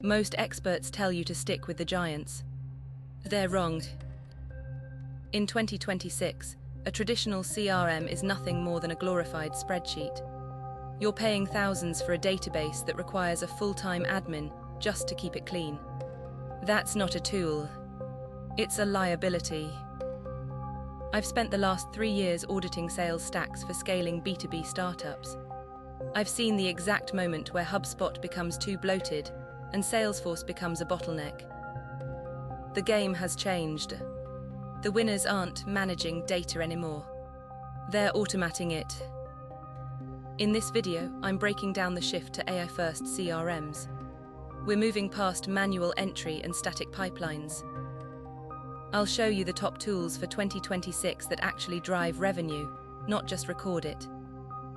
Most experts tell you to stick with the giants. They're wrong. In 2026, a traditional CRM is nothing more than a glorified spreadsheet. You're paying thousands for a database that requires a full-time admin just to keep it clean. That's not a tool. It's a liability. I've spent the last 3 years auditing sales stacks for scaling B2B startups. I've seen the exact moment where HubSpot becomes too bloated and Salesforce becomes a bottleneck. The game has changed. The winners aren't managing data anymore. They're automating it. In this video, I'm breaking down the shift to AI-first CRMs. We're moving past manual entry and static pipelines. I'll show you the top tools for 2026 that actually drive revenue, not just record it.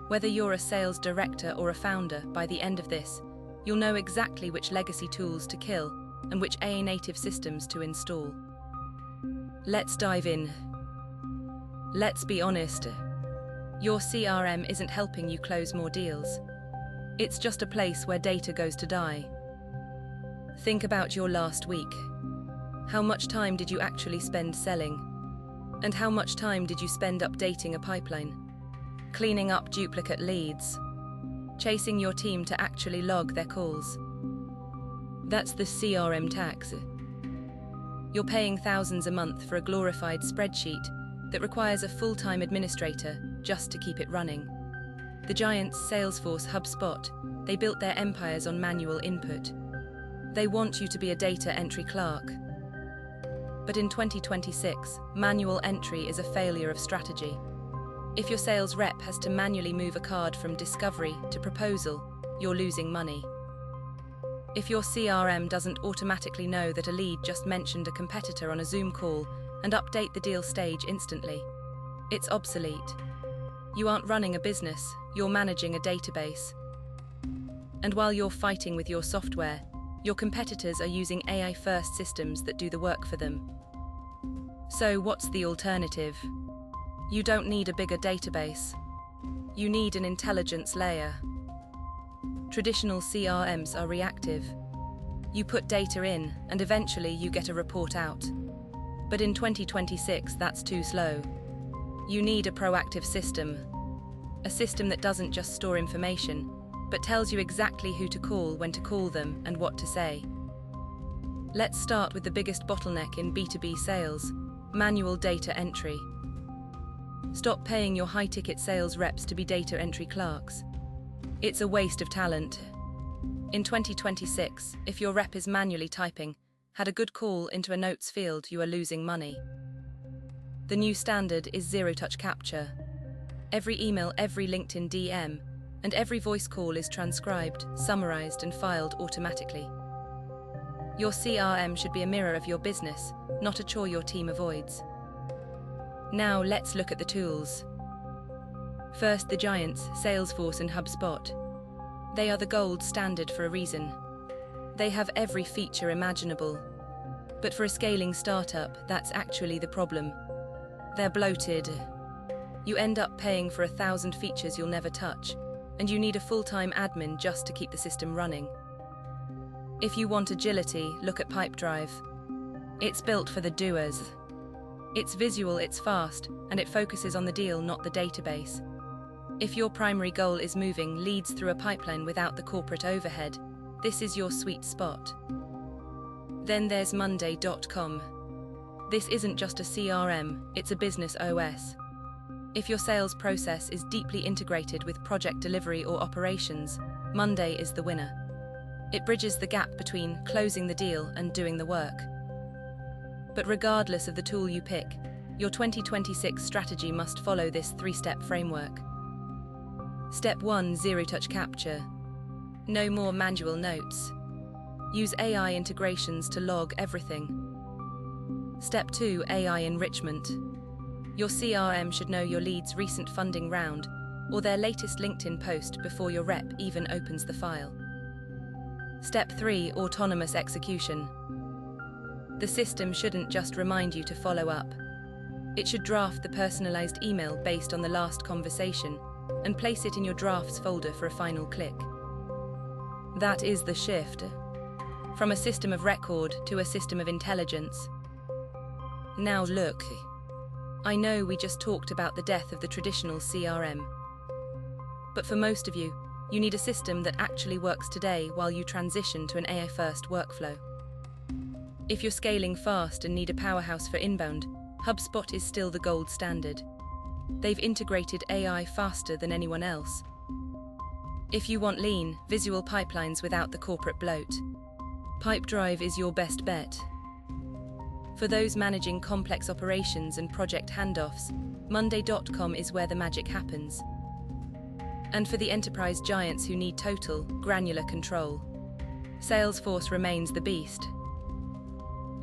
Whether you're a sales director or a founder, by the end of this, you'll know exactly which legacy tools to kill and which AI-native systems to install. Let's dive in. Let's be honest. Your CRM isn't helping you close more deals. It's just a place where data goes to die. Think about your last week. How much time did you actually spend selling? And how much time did you spend updating a pipeline? Cleaning up duplicate leads? Chasing your team to actually log their calls? That's the CRM tax. You're paying thousands a month for a glorified spreadsheet that requires a full-time administrator just to keep it running. The giants Salesforce, HubSpot, they built their empires on manual input. They want you to be a data entry clerk. But in 2026, manual entry is a failure of strategy. If your sales rep has to manually move a card from discovery to proposal, you're losing money. If your CRM doesn't automatically know that a lead just mentioned a competitor on a Zoom call and update the deal stage instantly, it's obsolete. You aren't running a business, you're managing a database. And while you're fighting with your software, your competitors are using AI-first systems that do the work for them. So what's the alternative? You don't need a bigger database. You need an intelligence layer. Traditional CRMs are reactive. You put data in, and eventually you get a report out. But in 2026, that's too slow. You need a proactive system. A system that doesn't just store information, but tells you exactly who to call, when to call them, and what to say. Let's start with the biggest bottleneck in B2B sales: manual data entry. Stop paying your high-ticket sales reps to be data entry clerks. It's a waste of talent. In 2026, if your rep is manually typing, had a good call into a notes field, you are losing money. The new standard is zero-touch capture. Every email, every LinkedIn DM, and every voice call is transcribed, summarized, and filed automatically. Your CRM should be a mirror of your business, not a chore your team avoids. Now let's look at the tools. First, the giants, Salesforce and HubSpot. They are the gold standard for a reason. They have every feature imaginable. But for a scaling startup, that's actually the problem. They're bloated. You end up paying for 1,000 features you'll never touch, and you need a full-time admin just to keep the system running. If you want agility, look at Pipedrive. It's built for the doers. It's visual, it's fast, and it focuses on the deal, not the database. If your primary goal is moving leads through a pipeline without the corporate overhead, this is your sweet spot. Then there's Monday.com. This isn't just a CRM, it's a business OS. If your sales process is deeply integrated with project delivery or operations, Monday is the winner. It bridges the gap between closing the deal and doing the work. But regardless of the tool you pick, your 2026 strategy must follow this 3-step framework. Step 1: zero-touch capture. No more manual notes. Use AI integrations to log everything. Step 2: AI enrichment. Your CRM should know your lead's recent funding round or their latest LinkedIn post before your rep even opens the file. Step 3: autonomous execution. The system shouldn't just remind you to follow up. It should draft the personalized email based on the last conversation and place it in your drafts folder for a final click. That is the shift. from a system of record to a system of intelligence. Now look, I know we just talked about the death of the traditional CRM. But for most of you, you need a system that actually works today while you transition to an AI-first workflow. If you're scaling fast and need a powerhouse for inbound, HubSpot is still the gold standard. They've integrated AI faster than anyone else. If you want lean, visual pipelines without the corporate bloat, Pipedrive is your best bet. For those managing complex operations and project handoffs, Monday.com is where the magic happens. And for the enterprise giants who need total, granular control, Salesforce remains the beast.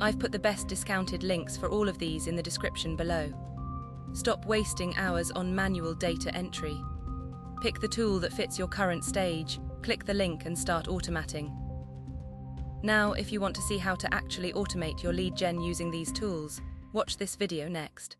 I've put the best discounted links for all of these in the description below. Stop wasting hours on manual data entry. Pick the tool that fits your current stage, click the link and start automating. Now, if you want to see how to actually automate your lead gen using these tools, watch this video next.